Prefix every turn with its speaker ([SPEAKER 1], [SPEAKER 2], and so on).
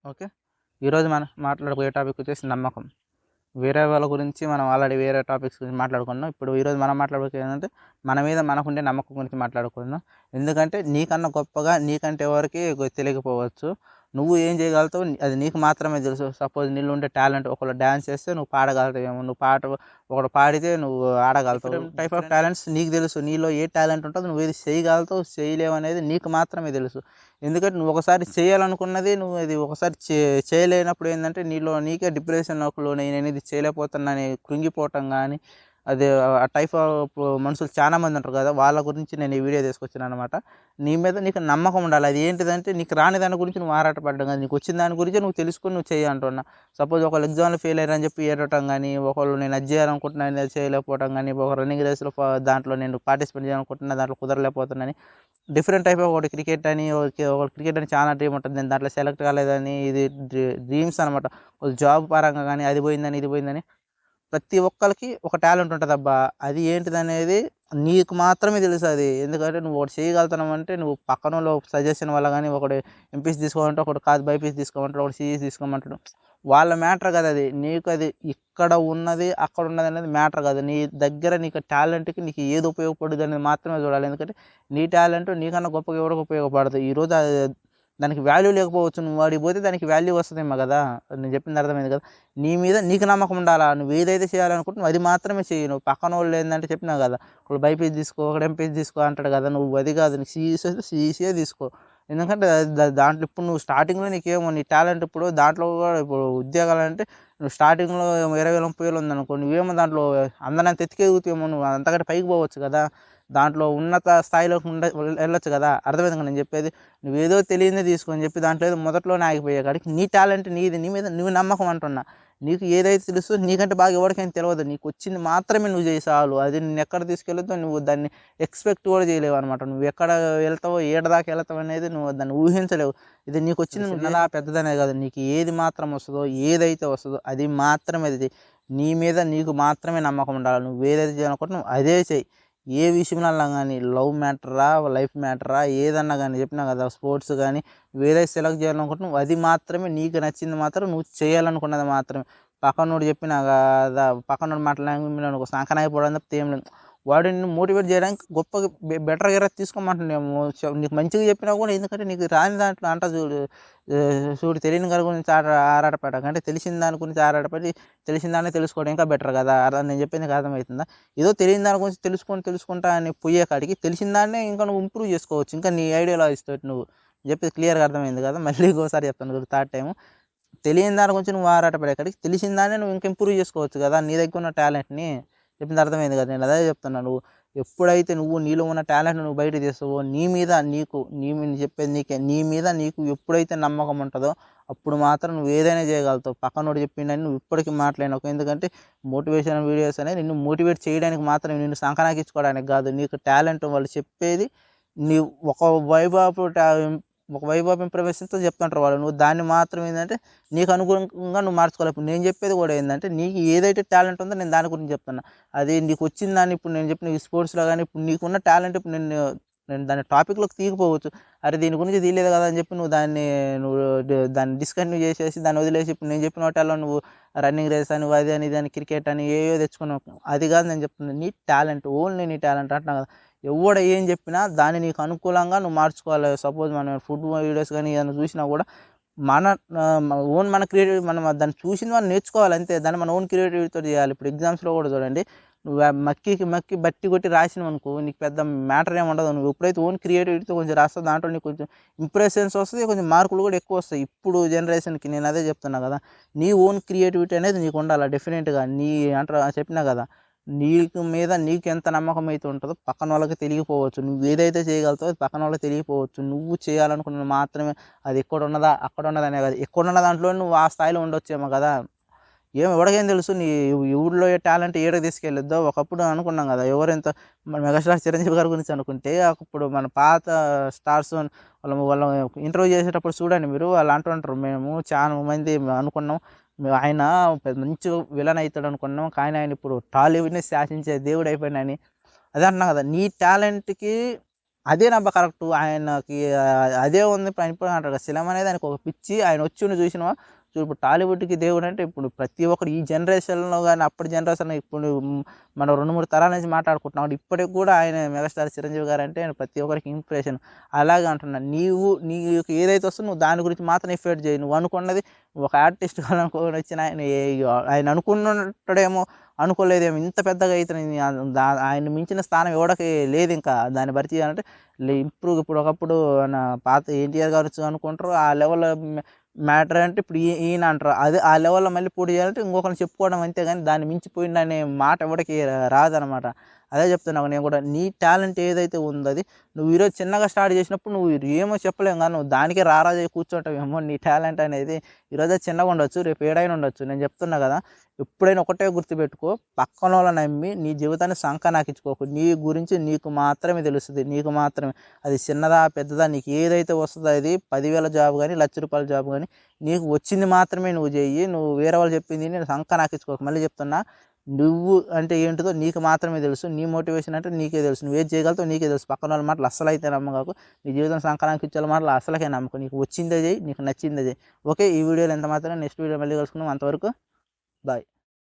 [SPEAKER 1] Okay. ఈరోజు మనం మాట్లాడబోయే topic వచ్చేసి నమ్మకం. వేరే వాళ్ళ గురించి మనం ఆల్రెడీ వేరే టాపిక్స్ గురించి మాట్లాడుకున్నాం. ఇప్పుడు ఈరోజు మనం మాట్లాడబోయేది ఏంటంటే, మన మీద మనకుండే నమ్మకం గురించి మాట్లాడుకుందాం. ఎందుకంటే నీకన్నా గొప్పగా నీకంటే ఎవరికీ తెలియకపోవచ్చు. నువ్వు ఏం చేయగలుగుతావు అది నీకు మాత్రమే తెలుసు. సపోజ్ నీలో ఉండే టాలెంట్ ఒకళ్ళు డాన్స్ చేస్తే నువ్వు పాడగలుగుతావేమో. నువ్వు పాట ఒకడు పాడితే నువ్వు ఆడగలుగుతావు. డిఫరెంట్ టైప్ ఆఫ్ టాలెంట్స్ నీకు తెలుసు. నీలో ఏ టాలెంట్ ఉంటుందో నువ్వేది చేయగలుగుతావు, చేయలేవు అనేది నీకు మాత్రమే తెలుసు. ఎందుకంటే నువ్వు ఒకసారి చేయాలనుకున్నది నువ్వు అది ఒకసారి చేయలేనప్పుడు ఏందంటే నీలో నీకే డిప్రెషన్‌లోకి లోనయ్యి నేనిది చేయలేకపోతున్నానని కృంగిపోవటం గానీ, అది ఆ టైప్ ఆఫ్ మనుషులు చాలా మంది ఉంటారు కదా! వాళ్ళ గురించి నేను ఈ వీడియో తీసుకొచ్చాననమాట. నీ మీద నీకు నమ్మకం ఉండాలి. అది ఏంటిదంటే నీకు రాని దాని గురించి నువ్వు ఆరాటపడడం కాదు. నీకొచ్చిన దాని గురించే నువ్వు తెలుసుకొని నువ్వు చెయ్యి అంటున్నా. సపోజ్ ఒకళ్ళు ఎగ్జామ్‌లో ఫెయిల్ అయ్యారని చెప్పి ఏడవటం గానీ, ఒకళ్ళు నేను అది చేయాలనుకుంటున్నాను అది చేయలేకపోవడం గానీ, ఒక రన్నింగ్ రేస్‌లో దాంట్లో నేను పార్టిసిపేట్ చేయాలనుకుంటున్నా దాంట్లో కుదరలేకపోతున్నానని డిఫరెంట్ టైప్ ఆఫ్ ఒకటి క్రికెట్ అని ఒకటి క్రికెట్ అని చాలా డ్రీమ్ ఉంటుంది. నేను దాంట్లో సెలెక్ట్ కాలేదని ఇది డ్రీమ్స్ అనమాట. జాబ్ పరంగా గానీ అది పోయిందని, ఇది పోయిందని ప్రతి ఒక్కళ్ళకి ఒక టాలెంట్ ఉంటదబ్బా! అది ఏంటిదనేది నీకు మాత్రమే తెలుసది. ఎందుకంటే నువ్వు ఒకటి చేయగలుగుతున్నావంటే నువ్వు పక్కనోళ్ళ సజెషన్ వల్ల గానీ ఒకడు ఎంపీసీ తీసుకోమంటే ఒకడు కాదు బైపీసీ తీసుకోమంటాడు. ఒకడు సీఈసీ తీసుకోమంటాడు. వాళ్ళ మ్యాటర్ కాదది. నీకది ఇక్కడ ఉన్నది, అక్కడ ఉన్నదనేది మ్యాటర్ కాదు. నీ దగ్గర నీకు టాలెంట్‌కి నీకు ఏది ఉపయోగపడుద్దనేది మాత్రమే చూడాలి. ఎందుకంటే నీ టాలెంట్ నీకన్నా గొప్పగా ఎవడికి ఉపయోగపడదు. ఈరోజు దానికి వాల్యూ లేకపోవచ్చు. నువ్వు ఆడికి పోతే దానికి వాల్యూ వస్తదేమో గదా! నేను చెప్పింది అర్థమైంది కదా! నీ మీద నీకు నమ్మకం ఉండాలా. నువ్వు ఏదైతే చేయాలనుకుంటున్నావో అది మాత్రమే చెయ్యి. నువ్వు పక్కనోళ్ళు ఏందంటే చెప్పినా కదా! ఒకడు బైపీసీ తీసుకో, ఒకడు ఎంపీసీ తీసుకో అంటాడు కదా! నువ్వు అది కాదు. నీకు సీఈసీ వస్తే సీఈసీయే తీసుకో. ఎందుకంటే దాంట్లో ఇప్పుడు నువ్వు స్టార్టింగ్‌లో నీకేమో నీ టాలెంట్ ఇప్పుడు దాంట్లో కూడా ఇప్పుడు ఉద్యోగాలంటే నువ్వు స్టార్టింగ్‌లో 20,000, 30,000 ఉందనుకో నువ్వేమో దాంట్లో అందనంత ఎత్తుకెదుగుతావేమో నువ్వు అంతకంటే పైకి పోవచ్చు కదా! దాంట్లో ఉన్నత స్థాయిలోకి వెళ్ళొచ్చు కదా! అర్థమైందా నేను చెప్పేది? నువ్వేదో తెలియనిదే తీసుకో అని చెప్పి దాంట్లో ఏదో మొదట్లోనే ఆగిపోయే కాడికి నీ టాలెంట్ నీది. నీ మీద నువ్వు నమ్మకం అంటున్నా. నీకు ఏదైతే తెలుసో నీకంటే బాగా ఎవరికైనా తెలవదు. నీకొచ్చింది మాత్రమే నువ్వు చెయ్యి చాలు. అది నిన్నెక్కడ తీసుకెళ్ళుద్దో నువ్వు దాన్ని ఎక్స్‌పెక్ట్ కూడా చేయలేవనమాట. నువ్వెక్కడ వెళ్తావో, ఏడ దాకా ఎళ్తావనేది నువ్వు దాన్ని ఊహించలేవు. ఇది నీకొచ్చింది నువ్వు చిన్నదా, పెద్దదనేది కాదు. నీకు ఏది మాత్రం వస్తదో, ఏదైతే వస్తదో అది మాత్రమే అది చెయ్యి. నీ మీద నీకు మాత్రమే నమ్మకం ఉండాలి. నువ్వేదైతే చేయాలనుకుంటున్నావో అదే చెయ్యి. ఏ విషయంలో గానీ లవ్ మ్యాటరా, లైఫ్ మ్యాటరా ఏదన్నా గానీ చెప్పినా కదా! స్పోర్ట్స్ గానీ నువ్వేదైతే సెలెక్ట్ చేయాలనుకుంటున్నావో అది మాత్రమే నీకు నచ్చింది మాత్రం నువ్వు చేయాలనుకున్నది మాత్రమే. పక్కనోడు చెప్పినా కాదా పక్కనోడి మాటలు నమ్మినవనుకో సంకనాకిపోవడం తప్పితే ఏం లేదు. వాడు నిన్ను మోటివేట్ చేయడానికి గొప్పగా బెటర్‌గా ఏదో తీసుకోమంటుండేమో. నీకు మంచిగా చెప్పినా కూడా ఎందుకంటే నీకు రాని దాంట్లో అంటారు చూడు చూడు తెలియని దాని గురించి ఆరాటపడకు. అంటే తెలిసిన దాని గురించి ఆరాటపడి తెలిసిన దాన్నే తెలుసుకోవడం ఇంకా బెటర్ కదా! నేను చెప్పింది నీకు అర్థమవుతుందా? ఏదో తెలియని దాని గురించి తెలుసుకుంటా అని పోయే కాడికి తెలిసిన దాన్నే ఇంకా నువ్వు ఇంప్రూవ్ చేసుకోవచ్చు. ఇంకా నీ ఐడియాలజీస్ తోటి నువ్వు. చెప్పేది క్లియర్‌గా అర్థమైంది కదా! మళ్ళీ ఇంకోసారి చెప్తాను చూడు థర్డ్ టైము. తెలియని దాని గురించి నువ్వు ఆరాటపడే కాడికి తెలిసిన దాన్నే నువ్వు ఇంకా ఇంప్రూవ్ చేసుకోవచ్చు కదా! నీ దగ్గర ఉన్న టాలెంట్‌ని. చెప్పింది అర్థమైంది కదా! నేను అదే చెప్తున్నా. నువ్వు ఎప్పుడైతే నువ్వు నీలో ఉన్న టాలెంట్‌ని నువ్వు బయటకి తీస్తావో నీ మీద నీకు చెప్పేది నీకే. నీ మీద నీకు ఎప్పుడైతే నమ్మకం ఉంటదో అప్పుడు మాత్రం నువ్వు ఏదైనా చేయగలుగుతావు. పక్కనోడు చెప్పిండని నువ్వు ఇప్పటికి మాటలేనకు. ఎందుకంటే మోటివేషనల్ వీడియోస్ అనేవి నిన్ను మోటివేట్ చేయడానికి మాత్రమే. నిన్ను సంకనాకించుకోవడానికి కాదు. నీకు టాలెంట్ వాళ్ళు చెప్పేది నీవు ఒక వైబ్ ఆఫ్ ఒక వైబ్ ఆఫ్ ఇంప్రమేషన్‌తో చెప్తుంటారు వాళ్ళు. నువ్వు దాన్ని మాత్రం ఏందంటే నీకు అనుగుణంగా నువ్వు మార్చుకోవాలి. ఇప్పుడు నేను చెప్పేది కూడా ఏందంటే నీకు ఏదైతే టాలెంట్ ఉందో నేను దాని గురించి చెప్తున్నా. అది నీకొచ్చిన దాన్ని ఇప్పుడు నేను చెప్పిన ఈ స్పోర్ట్స్‌లో గాని ఇప్పుడు నీకున్న టాలెంట్ ఇప్పుడు నేను దాన్ని టాపిక్‌లోకి తీయకపోవచ్చు. అరే! దీని గురించి తీయలేదు కదా! అని చెప్పి నువ్వు దాన్ని డిస్కంటిన్యూ చేసేసి దాన్ని వదిలేసి ఇప్పుడు నేను చెప్పిన వాటిల్లో నువ్వు రన్నింగ్ రేస్ అని అది అని ఇది అని క్రికెట్ అని ఏవేవో తెచ్చుకున్నావు. అది కాదు నేను చెప్తుంది. నీ టాలెంట్ ఓన్లీ నీ టాలెంట్ అంటున్నా కదా! ఎవ్వడు ఏం చెప్పినా దాన్ని నీకు అనుకూలంగా నువ్వు మార్చుకోవాలి. సపోజ్ మనం ఫుడ్ వీడియోస్ గాని ఏదైనా చూసినా కూడా మన మన క్రియేటివిటీ మనం దాన్ని చూసింది మనం నేర్చుకోవాలి అంతే. దాన్ని మన ఓన్ క్రియేటివిటీతో చేయాలి. ఇప్పుడు ఎగ్జామ్స్‌లో కూడా చూడండి. నువ్వు మక్కి బట్టి కొట్టి రాసినావనుకో నీకు పెద్ద మ్యాటర్ ఏమి ఉండదు. నువ్వు ఎప్పుడైతే ఓన్ క్రియేటివిటీతో కొంచెం రాస్తావో దాంట్లో నీకు కొంచెం ఇంప్రెషన్స్ వస్తది. కొంచెం మార్కులు కూడా ఎక్కువొస్తాయి. ఇప్పుడు జనరేషన్‌కి నేను అదే చెప్తున్నా కదా! నీ ఓన్ క్రియేటివిటీ అనేది నీకు ఉండాల డెఫినిట్‌గా. అంటారు చెప్పినా కదా! నీకు మీద నీకెంత నమ్మకం అయితే ఉంటదో పక్కనోళ్ళకి తెలియకపోవచ్చు. నువ్వేదైతే చేయగలుగుతావో అది పక్కనోళ్ళకి తెలియకపోవచ్చు. నువ్వు చేయాలనుకున్నది మాత్రమే అది ఎక్కడున్నదా, అక్కడున్నదనే కాదు. ఎక్కడున్న దాంట్లో నువ్వు ఆ స్థాయిలో ఉండొచ్చేమో కదా! ఎవడికేం తెలుసు నీ ఊర్లో టాలెంట్ ఏడకి తీసుకెళ్ళిద్దో. ఒకప్పుడు అనుకున్నాం కదా! ఎవరెంత మన మెగాస్టార్ చిరంజీవి గారి గురించి అనుకుంటే, అప్పుడు మన పాత స్టార్స్ వాళ్ళ ఇంటర్వ్యూ చేసేటప్పుడు చూడండి మీరు వాళ్ళు అంటుంటారు. మేము చాలా మంది అనుకున్నాం. ఆయన మంచి విలన్ అయితాడనుకున్నాం. కానీ ఆయన ఇప్పుడు టాలీవుడ్‌ని శాసించే దేవుడయిపోయిండని. అదే అంటున్నా కదా! నీ టాలెంట్‌కి అదే నబ్బ కరెక్టు. ఆయనకి అదే ఉంది. ఇప్పుడు అంటారు కదా! సినిమా అనేది ఆయనకు ఒక పిచ్చి. ఆయన వచ్చి చూసినవా చూడు ఇప్పుడు టాలీవుడ్‌కి దేవుడంటే ఇప్పుడు ప్రతి ఒక్కడు ఈ జనరేషన్‌లో గాని, అప్పటి జనరేషన్ ఇప్పుడు మనం 2, 3 తరాల నుంచి మాట్లాడుకుంటున్నాం. ఇప్పటికి కూడా ఆయన మెగాస్టార్ చిరంజీవి గారంటే ఆయన ప్రతి ఒక్కరికి ఇన్స్పిరేషన్. అలాగే అంటున్నా. నీకు ఏదైతే వస్తుందో నువ్వు దాని గురించి మాత్రం ఎఫర్ట్ చేయి. నువ్వు అనుకున్నది ఒక ఆర్టిస్ట్ కావాలనుకోని వచ్చిన ఆయన ఆయన అనుకున్నట్టాడేమో అనుకోలేదేమో ఇంత పెద్దగా అయితేనే ఆయన్ని మించిన స్థానం ఎవడికి లేదింకా. దాన్ని భర్తీ చేయాలంటే ఇప్పుడు ఒకప్పుడు మన పాత ఎన్టీఆర్ గారు అనుకుంటారు. ఆ లెవెల్‌లో మ్యాటర్ అంటే ఇప్పుడు ఈయన అంటారు. అదే ఆ లెవెల్‌లో మళ్ళీ పోటీ చేయాలంటే ఇంకొకరిని చెప్పుకోవడం అంతే గాని దాన్ని మించిపోయిండనే మాట ఎవడికి రాదనమాట. అదే చెప్తున్నా నేను కూడా. నీ టాలెంట్ ఏదైతే ఉందో అది నువ్వు ఈరోజు చిన్నగా స్టార్ట్ చేసినప్పుడు నువ్వు ఏమో చెప్పలేము గానీ నువ్వు దానికే రారాజు అయి కూర్చుంటావేమో. నీ టాలెంట్ అనేది ఈరోజు అది చిన్నగా ఉండొచ్చు. రేపు ఏడైనా ఉండొచ్చు. నేను చెప్తున్నా కదా! ఎప్పుడైనా ఒకటే గుర్తుపెట్టుకో. పక్కనోళ్ళని నమ్మి నీ జీవితాన్ని సంకనాకించుకోకు. నీ గురించి నీకు మాత్రమే తెలుస్తది. నీకు మాత్రమే. అది చిన్నదా, పెద్దదా నీకు ఏదైతే వస్తదో అది 10,000 జాబ్ గాని, ₹1,00,000 జాబ్ గాని నీకు వచ్చింది మాత్రమే నువ్వు చెయ్యి. నువ్వు వేరే వాళ్ళు చెప్పింది విని సంకనాకించుకోకు. మళ్ళీ చెప్తున్నా. నువ్వు అంటే ఏంటిదో నీకు మాత్రమే తెలుసు. నీ మోటివేషన్ అంటే నీకే తెలుసు. నువ్వేది చేయగలుగుతావో నీకే తెలుసు. పక్కనోళ్ళ మాటలు అస్సలైతే నమ్మగాకు. నీ జీవితం సంకనాకించోళ్ళ మాటలు అసలకే నమ్మకు. నీకు వచ్చిందే చెయ్యి. నీకు నచ్చిందే చెయ్యి. ఓకే. ఈ వీడియోలో ఇంత మాత్రమే. నెక్స్ట్ వీడియో మళ్ళీ కలుసుకుందాం. అంతవరకు బాయ్.